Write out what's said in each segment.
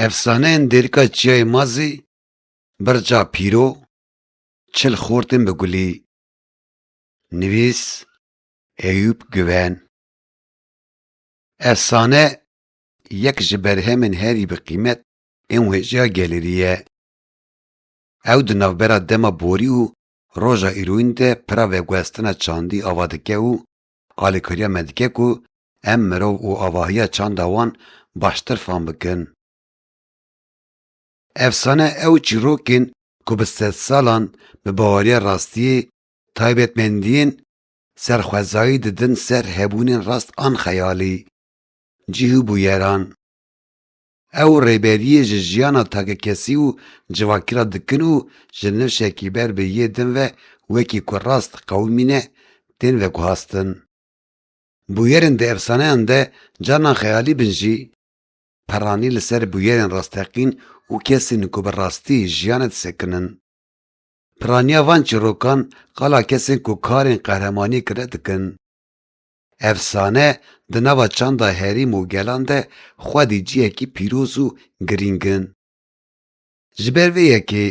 Efsaneyên Dêrika Çiyayê Mazî, Birca Pîro, Çil xortên bi gulî. Nivîs Eyûb Güven. Efsane yek ji berhemên herî bi qîmet ên wêjiya gelêrî ye. Ew di navbera dema borî û roja îrowîn de pira veguhestina çandî ava dike û alîkariya me dike ku em mirov û avahiya çanda wan baştir fam bikin. Efsane ew çîrokên ku bi sed salan bi baweriya rastiyê taybetmendiyên serxwezayî didin ser hebûnên rast an xeyalî, cih û bûyeran. Ew rêberiyê ji jiyana takekesî û civakîra dikin û ji nifşekî ber bi yê din ve wekî ku rast qewimîne tên veguhastin. Bûyerên di efsaneyan de carnan xeyalî bin jî peranî li ser bûyerên rasteqîn û kesên ku bi rastî jiyanê disekinin. Piraniya van çîrokan qala kesên ku karên qehremanî kire dikin. Efsane di nava çanda herîm û gelan de xwedî cihekî pîroz û girîngin. Ji ber vê yekê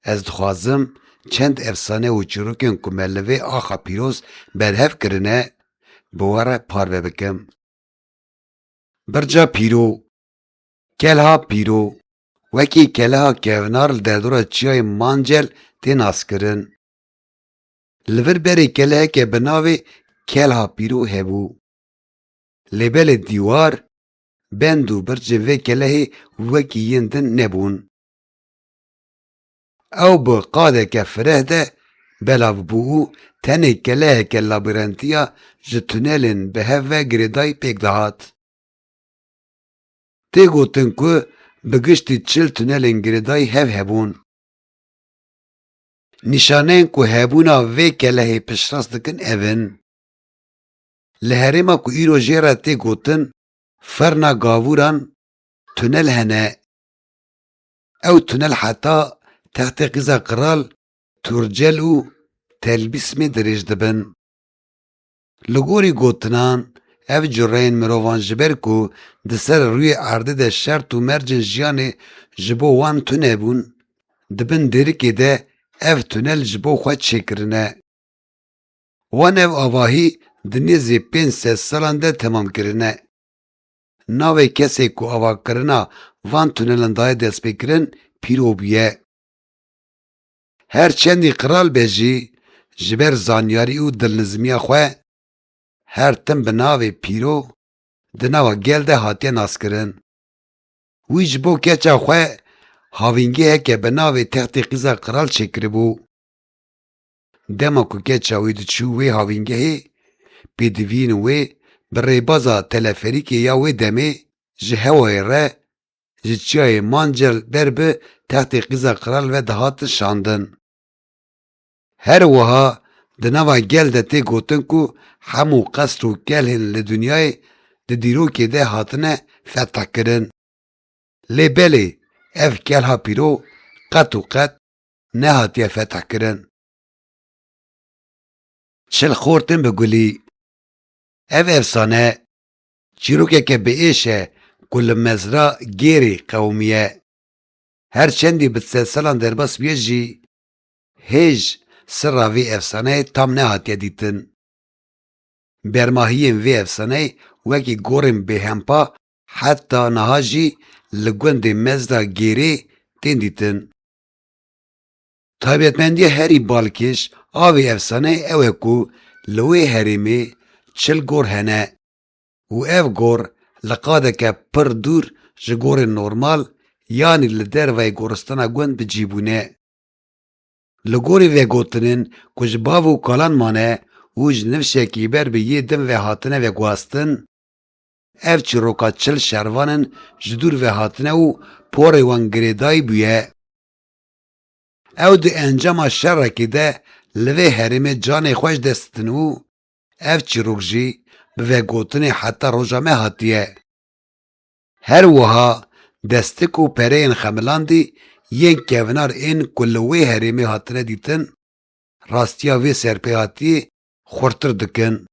ez dixwazim çend efsane û çîrokên ku me li vê axa pîroz berhev kirine bi we re parve bikim. Birca Pîro. Kelha Pîro wekî keleha kevnar li derdora çiyayê Mancel tên askirin. Li vir berê keleheke bi navê Kelha Pîro hebû. Lêbelê dîwar, bend û bircên vê kelehê wekî yên din nebûn. Ew bi qadeke fireh de belav bû û tenê keleheke labirentiya ji tunelên bihev ve girêdayî pêk dihat. Tê gotin ku bi giştî çil tunelên girêdayî hev hebûn. Nîşaneyên ku hebûna vê kelehê piştrast dikin ev in. Li herêma ku îro jê re tê gotin Ferna Gavuran tunel hene. Ew tunel heta Textê Qîza Qiral, Turcel û Telbîsmê dirêj dibin. Li gorî gotinan ev cureyên mirovan ji ber ku di ser rûyê erdê de şert û mercên jiyanê ji bo wan tune bûn, dibin dêrikê de ev tunel ji bo xwe çêkirine. Wan ev avahî di nêzê 500 salan de temam kirine. Navê kesê ku avakirina van tunelan daye destpêkirin Pîro bûye. Her çendî qiral be jî ji ber zanyarî û dilnizmiya xwe her tim bi navê Pîro di nava gel de hatiye naskirin. Wî ji bo keça xwe havîngeheke bi navê Textê Qîza Qiral çêkiribû. Dema ku keça wî diçû wê havîngehê, pêdiviyên wê bi rêbaza teleferîkê ya wê demê ji hewayê re ji çiyayê Mancel ber bi Textê Qîza Qiral ve dihatin şandin. Her wiha di nava gel de tê gotin ku hemû qesr û kelhên li dunyayê di dîrokê de hatine fethkirin. Lê belê ev Kelha Pîro qet û qet nehatiye fethkirin. Çil xortên bi gulî. Ev efsane çîrokeke biêş e ku li mezra gêrê qewmî ye. Her çendî bi sed salan derbas bûye jî hêj sirra vê efsaneyê tam nehatiye dîtin. Bermahiyên vê efsaneyê wekî gorên bêhempa heta niha jî li gundê mezra gêrê tên dîtin. Taybetmendiya herî balkêş a vê efsaneyê ew e ku li wê herêmê çil gor hene û ev gor li qadeke pir dûr ji gorên normal yanî li derveyê goristana gund bicîbûne. Li gorî vegotinên ku ji bav û kalan mane û ji nifşekî ber bi yê din ve hatine veguhastin, ev çîroka çil şervanin ji dûr ve hatine û porê wan girêdayî bûye. Ew di encama şerrekê de li vê herêmê canê xwe ji dest ditin û ev çîrok jî bi vegotinê heta roja me hatiye. Her wiha destik û pereyên xemilandî yên kevnar ên ku li wê herêmê hatine dîtin, rastiya vê serpêhatiyê xurtir dikin.